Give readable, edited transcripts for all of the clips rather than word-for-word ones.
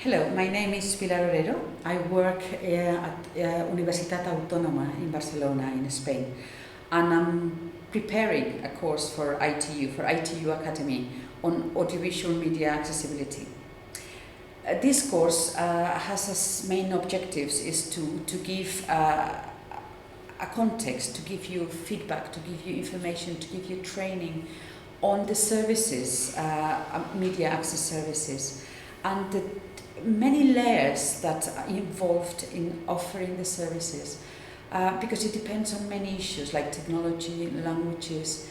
Hello, my name is Pilar Herrero. I work at Universitat Autónoma in Barcelona, in Spain, and I'm preparing a course for ITU Academy on audiovisual media accessibility. This course has as main objectives is to give a context, to give you feedback, to give you information, to give you training on the services, media access services, and the many layers that are involved in offering the services, because it depends on many issues like technology, languages,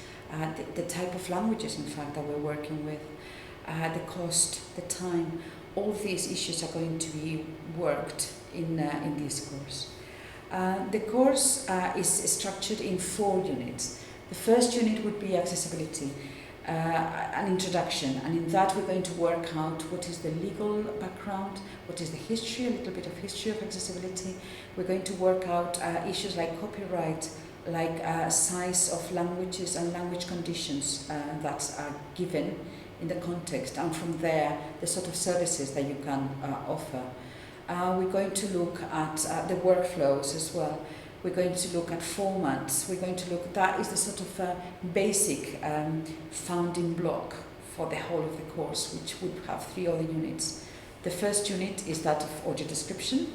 the type of languages in fact that we're working with, the cost, the time. All these issues are going to be worked in this course. The course is structured in 4 units. The first unit would be accessibility, an introduction, and in that we're going to work out what is the legal background, what is the history, a little bit of history of accessibility. We're going to work out issues like copyright, like size of languages and language conditions that are given in the context, and from there the sort of services that you can offer. We're going to look at the workflows as well. We're going to look at formats. We're going to look, that is the sort of basic founding block for the whole of the course, which would have 3 other units. The first unit is that of audio description.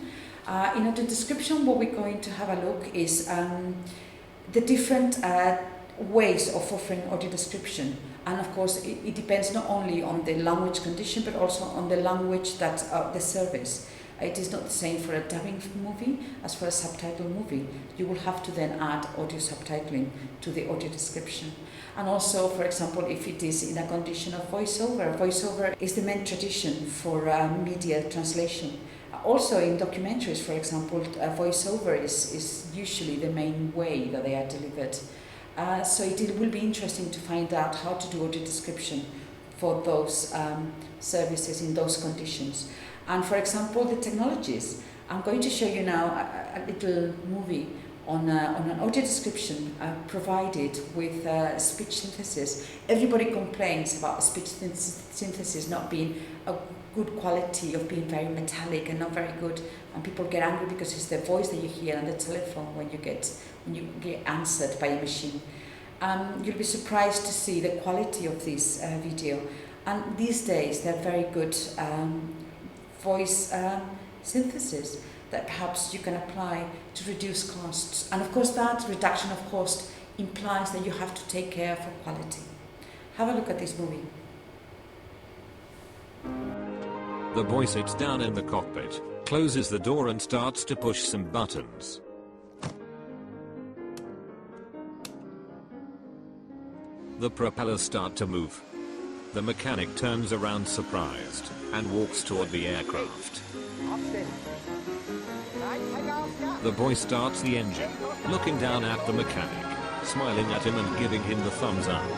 In audio description, what we're going to have a look is the different ways of offering audio description. And of course, it depends not only on the language condition, but also on the language that the service. It is not the same for a dubbing movie as for a subtitle movie. You will have to then add audio subtitling to the audio description. And also, for example, if it is in a condition of voiceover is the main tradition for media translation. Also in documentaries, for example, voiceover is usually the main way that they are delivered. So it will be interesting to find out how to do audio description for those services in those conditions. And for example, the technologies. I'm going to show you now a little movie on an audio description provided with speech synthesis. Everybody complains about speech synthesis not being a good quality, of being very metallic and not very good, and people get angry because it's the voice that you hear on the telephone when you get answered by a machine. You'll be surprised to see the quality of this video, and these days they're very good voice synthesis that perhaps you can apply to reduce costs. And of course that reduction of cost implies that you have to take care for quality. Have a look at this movie. The boy sits down in the cockpit, closes the door and starts to push some buttons. The propellers start to move. The mechanic turns around surprised and walks toward the aircraft. The boy starts the engine, looking down at the mechanic, smiling at him and giving him the thumbs up.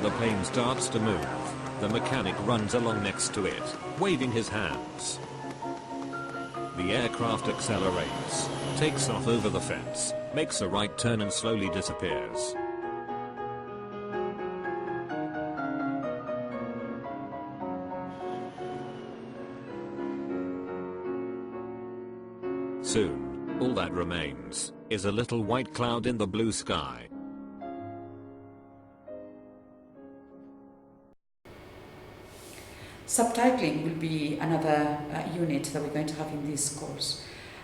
The plane starts to move. The mechanic runs along next to it, waving his hands. The aircraft accelerates, takes off over the fence, makes a right turn and slowly disappears. Soon, all that remains is a little white cloud in the blue sky. Subtitling will be another unit that we're going to have in this course.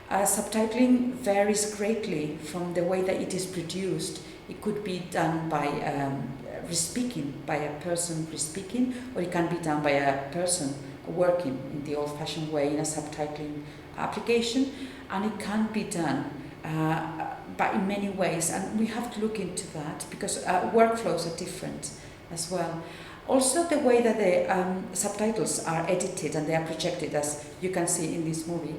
Subtitling varies greatly from the way that it is produced. It could be done by re-speaking, by a person re-speaking, or it can be done by a person working in the old-fashioned way in a subtitling application, and it can be done but in many ways, and we have to look into that because workflows are different as well. Also the way that the subtitles are edited and they are projected, as you can see in this movie.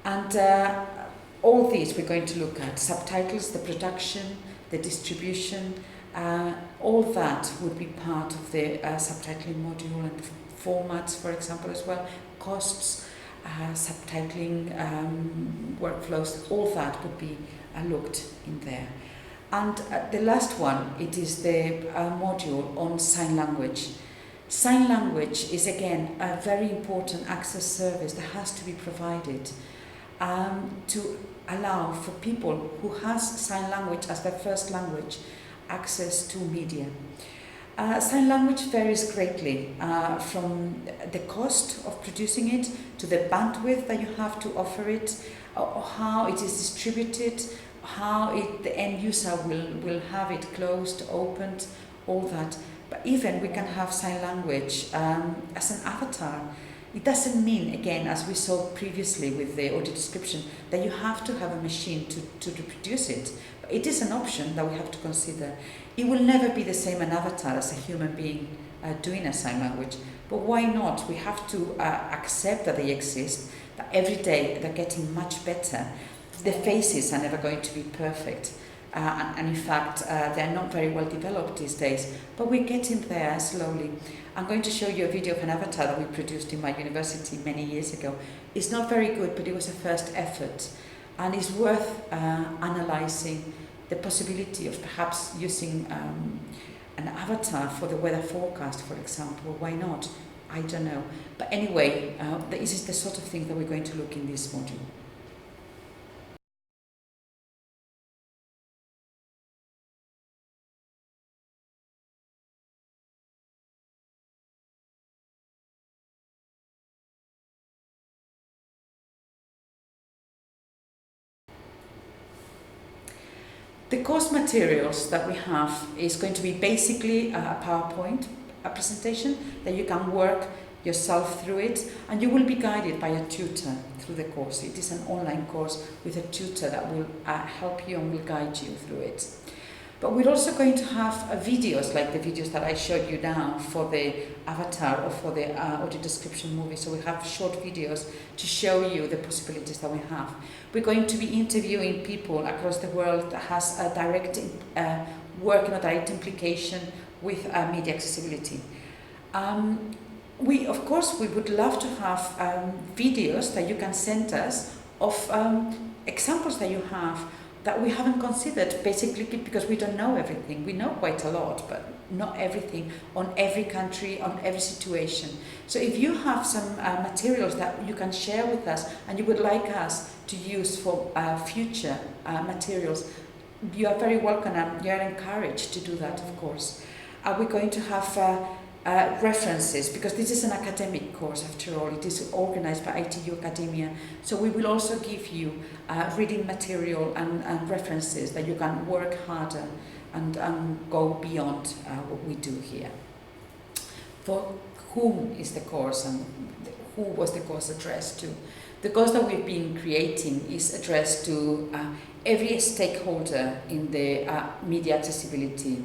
And all these we're going to look at: subtitles, the production, the distribution, All that would be part of the subtitling module, and formats, for example, as well, costs, subtitling workflows, all that would be looked in there. And the last one, it is the module on sign language. Sign language is again a very important access service that has to be provided to allow for people who has sign language as their first language access to media. Sign language varies greatly from the cost of producing it to the bandwidth that you have to offer it, or how it is distributed, how the end user will have it closed, opened, all that. But even we can have sign language as an avatar. It doesn't mean, again, as we saw previously with the audio description, that you have to have a machine to reproduce it. But it is an option that we have to consider. It will never be the same an avatar as a human being doing a sign language. But why not? We have to accept that they exist, that every day they're getting much better. The faces are never going to be perfect. And in fact, they're not very well developed these days, but we're getting there slowly. I'm going to show you a video of an avatar that we produced in my university many years ago. It's not very good, but it was a first effort, and it's worth analysing the possibility of perhaps using an avatar for the weather forecast, for example. Why not? I don't know. But anyway, this is the sort of thing that we're going to look in this module. The course materials that we have is going to be basically a PowerPoint presentation that you can work yourself through it, and you will be guided by a tutor through the course. It is an online course with a tutor that will help you and will guide you through it. But we're also going to have videos like the videos that I showed you now for the avatar or for the audio description movie. So we have short videos to show you the possibilities that we have. We're going to be interviewing people across the world that has a direct work and a direct implication with media accessibility. Of course, we would love to have videos that you can send us of examples that you have that we haven't considered, basically because we don't know everything. We know quite a lot, but not everything on every country, on every situation. So if you have some materials that you can share with us and you would like us to use for future materials, you are very welcome and you are encouraged to do that, of course. We're going to have references, because this is an academic course after all. It is organised by ITU Academia, so we will also give you reading material and references that you can work harder and go beyond what we do here. For whom is the course and who was the course addressed to? The course that we've been creating is addressed to every stakeholder in the media accessibility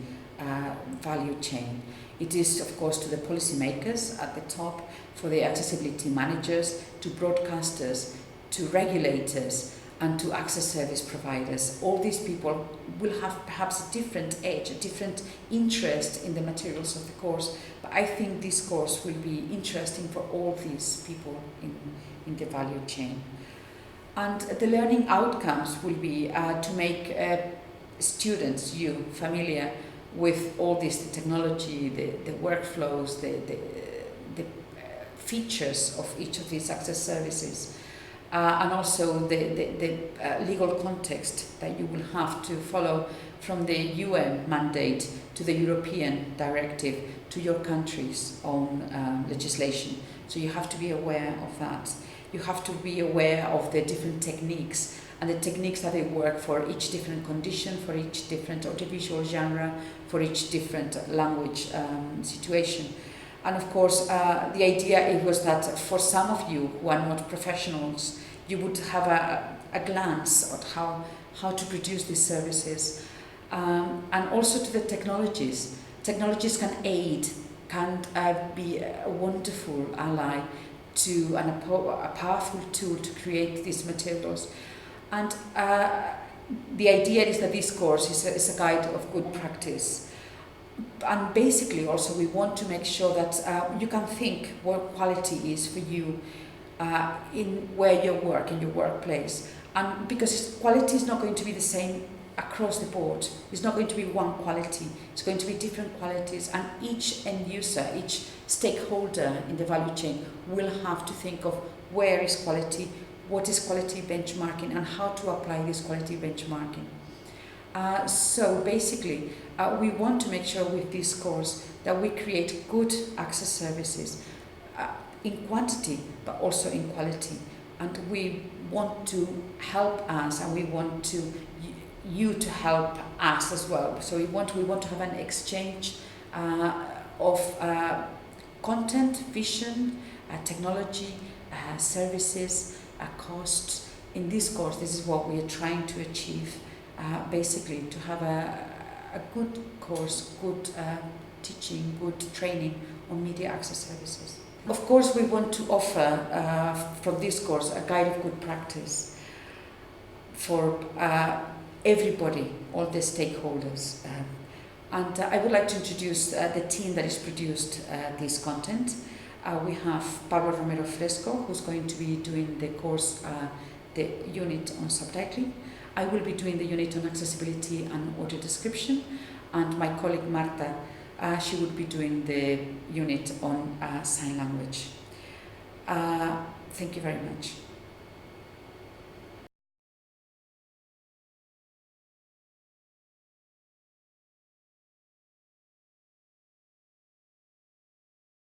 value chain. It is, of course, to the policymakers at the top, for the accessibility managers, to broadcasters, to regulators, and to access service providers. All these people will have perhaps a different age, a different interest in the materials of the course, but I think this course will be interesting for all these people in the value chain. And the learning outcomes will be to make students, you, familiar with all this, the technology, the workflows, the features of each of these access services, and also the legal context that you will have to follow from the UN mandate to the European directive to your country's own legislation. So you have to be aware of that. You have to be aware of the different techniques and the techniques that they work for each different condition, for each different audiovisual genre, for each different language situation. And of course, the idea was that for some of you who are not professionals, you would have a glance at how to produce these services. And also to the technologies. Technologies can aid, can be a wonderful ally to and a powerful tool to create these materials. And the idea is that this course is a guide of good practice. And basically also we want to make sure that you can think what quality is for you in where you work, in your workplace. And because quality is not going to be the same across the board. It's not going to be one quality. It's going to be different qualities, and each end user, each stakeholder in the value chain will have to think of where is quality, what is quality benchmarking, and how to apply this quality benchmarking. So basically, we want to make sure with this course that we create good access services in quantity, but also in quality. And we want to help us, and we want to you to help us as well. So we want to have an exchange of content, vision, technology, services, costs. In this course, this is what we are trying to achieve. Basically, to have a good course, good teaching, good training on media access services. Of course, we want to offer from this course a guide of good practice for everybody, all the stakeholders. And I would like to introduce the team that has produced this content. We have Pablo Romero Fresco, who's going to be doing the course, the unit on subtitling. I will be doing the unit on accessibility and audio description, and my colleague Marta, she would be doing the unit on sign language. Thank you very much.